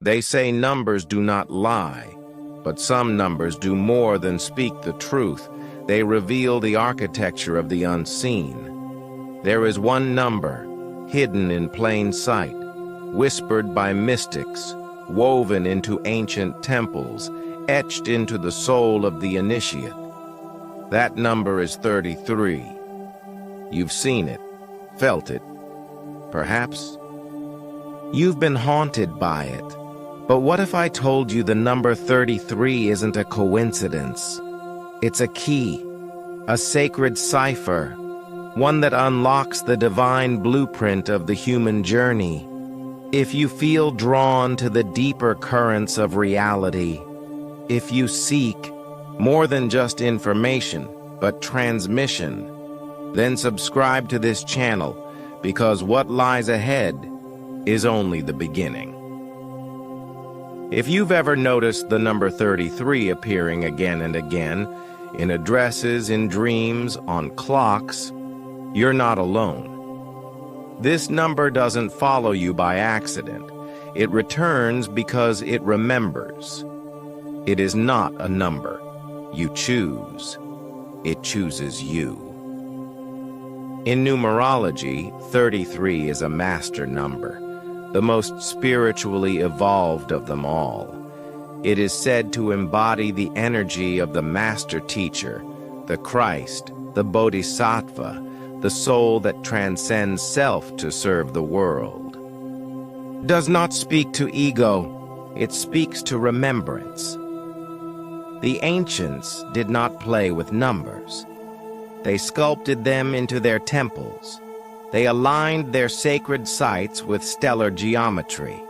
They say numbers do not lie, but some numbers do more than speak the truth. They reveal the architecture of the unseen. There is one number, hidden in plain sight, whispered by mystics, woven into ancient temples, etched into the soul of the initiate. That number is 33. You've seen it, felt it, perhaps. You've been haunted by it. But what if I told you the number 33 isn't a coincidence? It's a key, a sacred cipher, one that unlocks the divine blueprint of the human journey. If you feel drawn to the deeper currents of reality, if you seek more than just information, but transmission, then subscribe to this channel, because what lies ahead is only the beginning. If you've ever noticed the number 33 appearing again and again, in addresses, in dreams, on clocks, you're not alone. This number doesn't follow you by accident. It returns because it remembers. It is not a number you choose. It chooses you. In numerology, 33 is a master number, the most spiritually evolved of them all. It is said to embody the energy of the master teacher, the Christ, the Bodhisattva, the soul that transcends self to serve the world. Does not speak to ego, it speaks to remembrance. The ancients did not play with numbers. They sculpted them into their temples. They aligned their sacred sites with stellar geometry,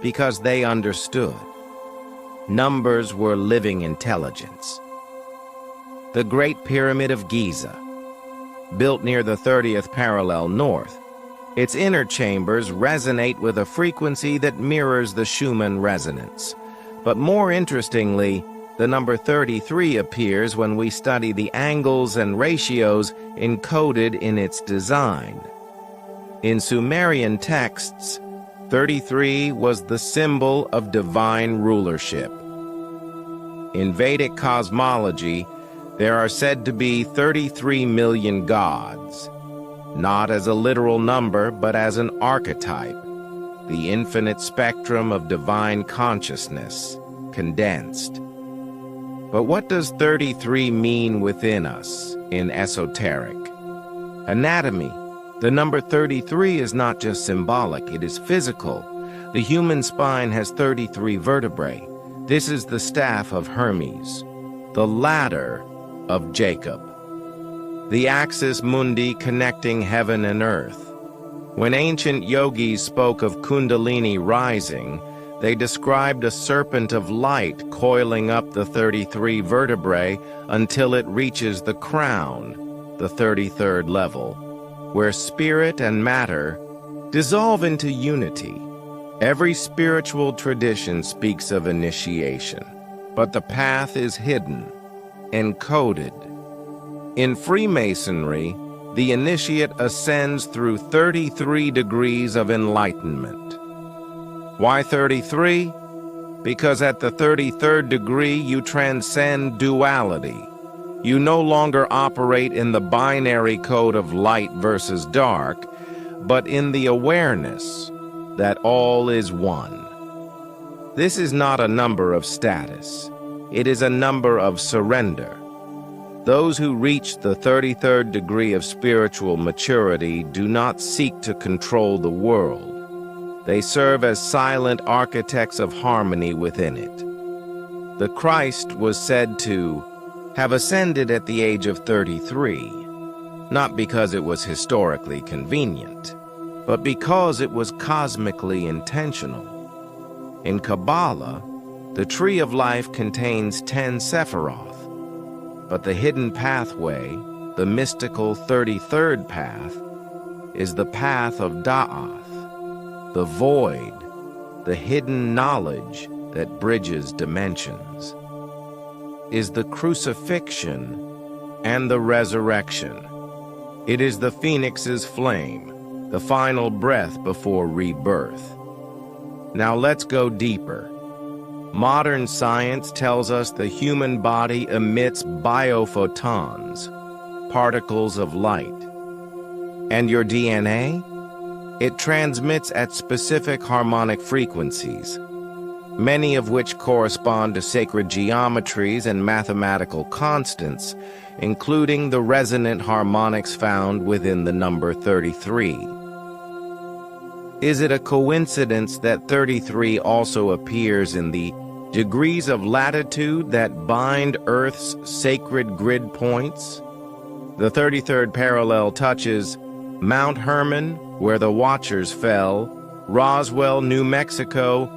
because they understood. Numbers were living intelligence. The Great Pyramid of Giza, built near the 30th parallel north, its inner chambers resonate with a frequency that mirrors the Schumann resonance. But more interestingly, the number 33 appears when we study the angles and ratios encoded in its design. In Sumerian texts, 33 was the symbol of divine rulership. In Vedic cosmology, there are said to be 33 million gods, not as a literal number, but as an archetype, the infinite spectrum of divine consciousness, condensed. But what does 33 mean within us in esoteric? Anatomy. The number 33 is not just symbolic, it is physical. The human spine has 33 vertebrae. This is the staff of Hermes, the ladder of Jacob, the axis mundi connecting heaven and earth. When ancient yogis spoke of Kundalini rising, they described a serpent of light coiling up the 33 vertebrae until it reaches the crown, the 33rd level, where spirit and matter dissolve into unity. Every spiritual tradition speaks of initiation, but the path is hidden, encoded. In Freemasonry, the initiate ascends through 33 degrees of enlightenment. Why 33? Because at the 33rd degree you transcend duality. You no longer operate in the binary code of light versus dark, but in the awareness that all is one. This is not a number of status. It is a number of surrender. Those who reach the 33rd degree of spiritual maturity do not seek to control the world. They serve as silent architects of harmony within it. The Christ was said to have ascended at the age of 33, not because it was historically convenient, but because it was cosmically intentional. In Kabbalah, the tree of life contains 10 Sephiroth, but the hidden pathway, the mystical 33rd path, is the path of Da'ath, the void, the hidden knowledge that bridges dimensions, is the crucifixion and the resurrection. It is the phoenix's flame, the final breath before rebirth. Now let's go deeper. Modern science tells us the human body emits biophotons, particles of light. And your DNA? It transmits at specific harmonic frequencies, many of which correspond to sacred geometries and mathematical constants, including the resonant harmonics found within the number 33. Is it a coincidence that 33 also appears in the degrees of latitude that bind Earth's sacred grid points? The 33rd parallel touches Mount Hermon, where the Watchers fell, Roswell, New Mexico,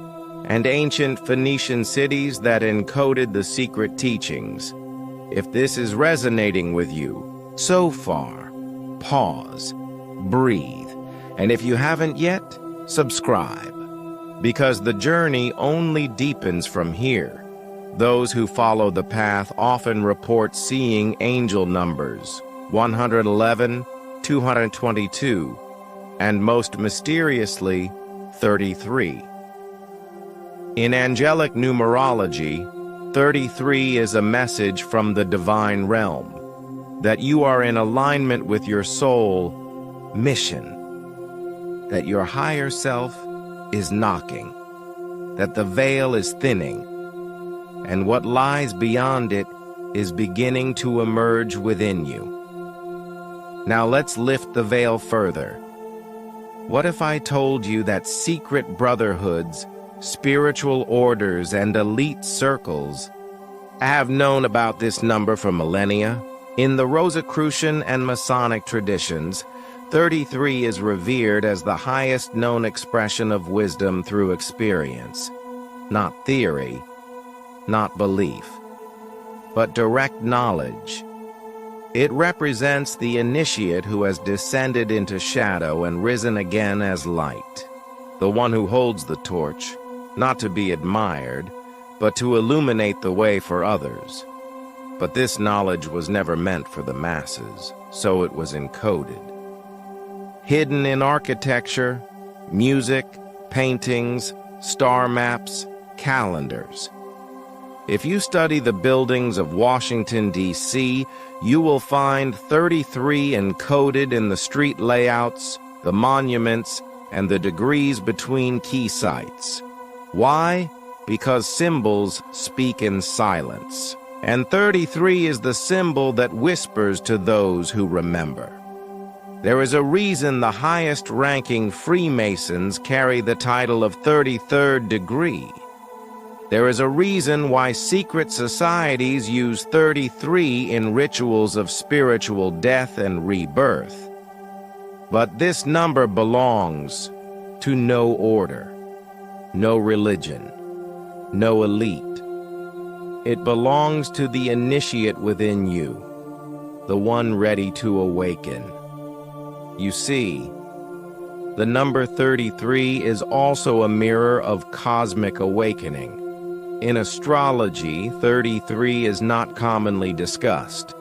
and ancient Phoenician cities that encoded the secret teachings. If this is resonating with you so far, pause, breathe, and if you haven't yet, subscribe, because the journey only deepens from here. Those who follow the path often report seeing angel numbers 111, 222, and most mysteriously, 33. In angelic numerology, 33 is a message from the divine realm, that you are in alignment with your soul mission, that your higher self is knocking, that the veil is thinning, and what lies beyond it is beginning to emerge within you. Now let's lift the veil further. What if I told you that secret brotherhoods, spiritual orders, and elite circles have known about this number for millennia? In the Rosicrucian and Masonic traditions, 33 is revered as the highest known expression of wisdom through experience, not theory, not belief, but direct knowledge. It represents the initiate who has descended into shadow and risen again as light, the one who holds the torch, not to be admired, but to illuminate the way for others. But this knowledge was never meant for the masses, so it was encoded. Hidden in architecture, music, paintings, star maps, calendars. If you study the buildings of Washington, D.C., you will find 33 encoded in the street layouts, the monuments, and the degrees between key sites. Why? Because symbols speak in silence. And 33 is the symbol that whispers to those who remember. There is a reason the highest-ranking Freemasons carry the title of 33rd degree. There is a reason why secret societies use 33 in rituals of spiritual death and rebirth. But this number belongs to no order, no religion, no elite. It belongs to the initiate within you, the one ready to awaken. You see, the number 33 is also a mirror of cosmic awakening. In astrology, 33 is not commonly discussed.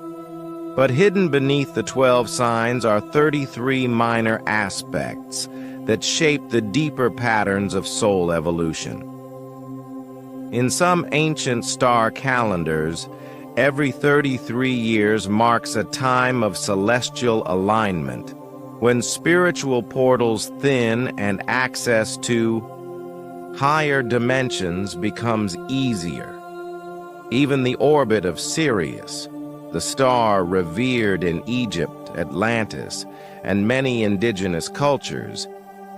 But hidden beneath the 12 signs are 33 minor aspects that shape the deeper patterns of soul evolution. In some ancient star calendars, every 33 years marks a time of celestial alignment, when spiritual portals thin and access to higher dimensions becomes easier. Even the orbit of Sirius, the star revered in Egypt, Atlantis, and many indigenous cultures,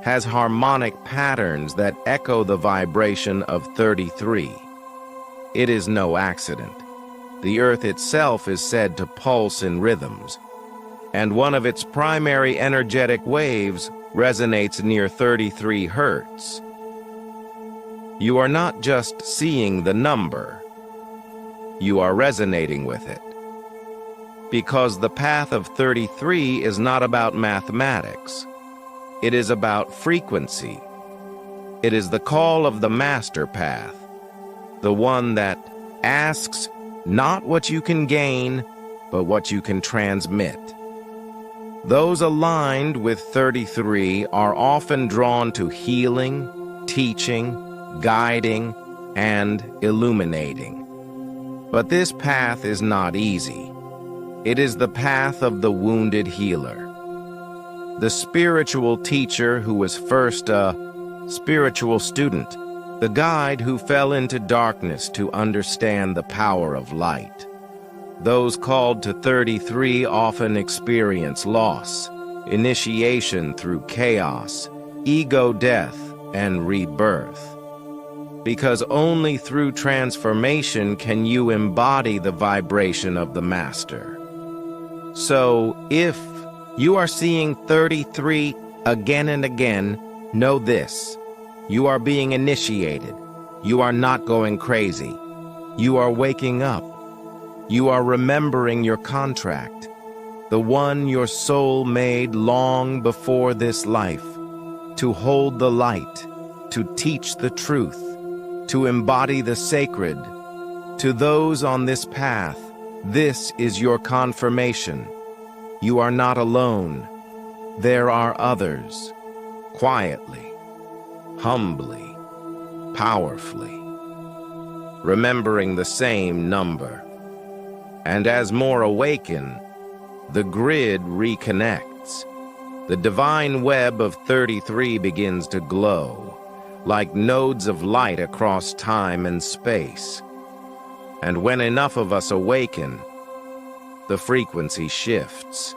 has harmonic patterns that echo the vibration of 33. It is no accident. The Earth itself is said to pulse in rhythms, and one of its primary energetic waves resonates near 33 hertz. You are not just seeing the number, you are resonating with it. Because the path of 33 is not about mathematics. It is about frequency. It is the call of the master path, the one that asks not what you can gain, but what you can transmit. Those aligned with 33 are often drawn to healing, teaching, guiding, and illuminating. But this path is not easy. It is the path of the wounded healer. The spiritual teacher who was first a spiritual student, the guide who fell into darkness to understand the power of light. Those called to 33 often experience loss, initiation through chaos, ego death, and rebirth. Because only through transformation can you embody the vibration of the Master. So, if you are seeing 33 again and again, know this: you are being initiated. You are not going crazy. You are waking up. You are remembering your contract, the one your soul made long before this life, to hold the light, to teach the truth, to embody the sacred. To those on this path, this is your confirmation. You are not alone. There are others, quietly, humbly, powerfully, remembering the same number. And as more awaken, the grid reconnects. The divine web of 33 begins to glow, like nodes of light across time and space. And when enough of us awaken, the frequency shifts.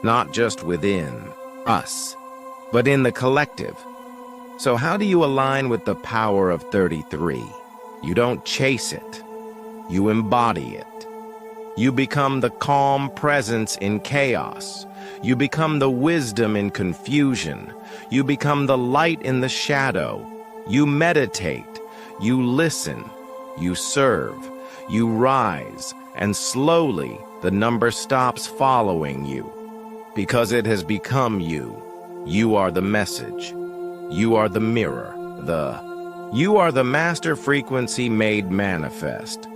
Not just within us, but in the collective. So how do you align with the power of 33? You don't chase it. You embody it. You become the calm presence in chaos. You become the wisdom in confusion. You become the light in the shadow. You meditate. You listen. You serve. You rise. And slowly, the number stops following you. Because it has become you. You are the message. You are the mirror. You are the master frequency made manifest.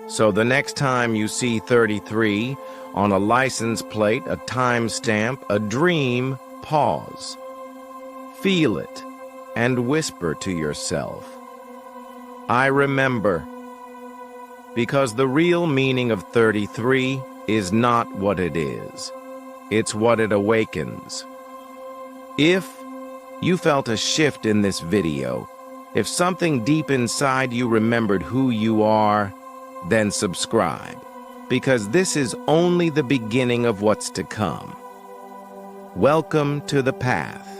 So the next time you see 33 on a license plate, a timestamp, a dream, pause. Feel it and whisper to yourself, I remember. Because the real meaning of 33 is not what it is. It's what it awakens. If you felt a shift in this video, if something deep inside you remembered who you are, then subscribe, because this is only the beginning of what's to come. Welcome to the path.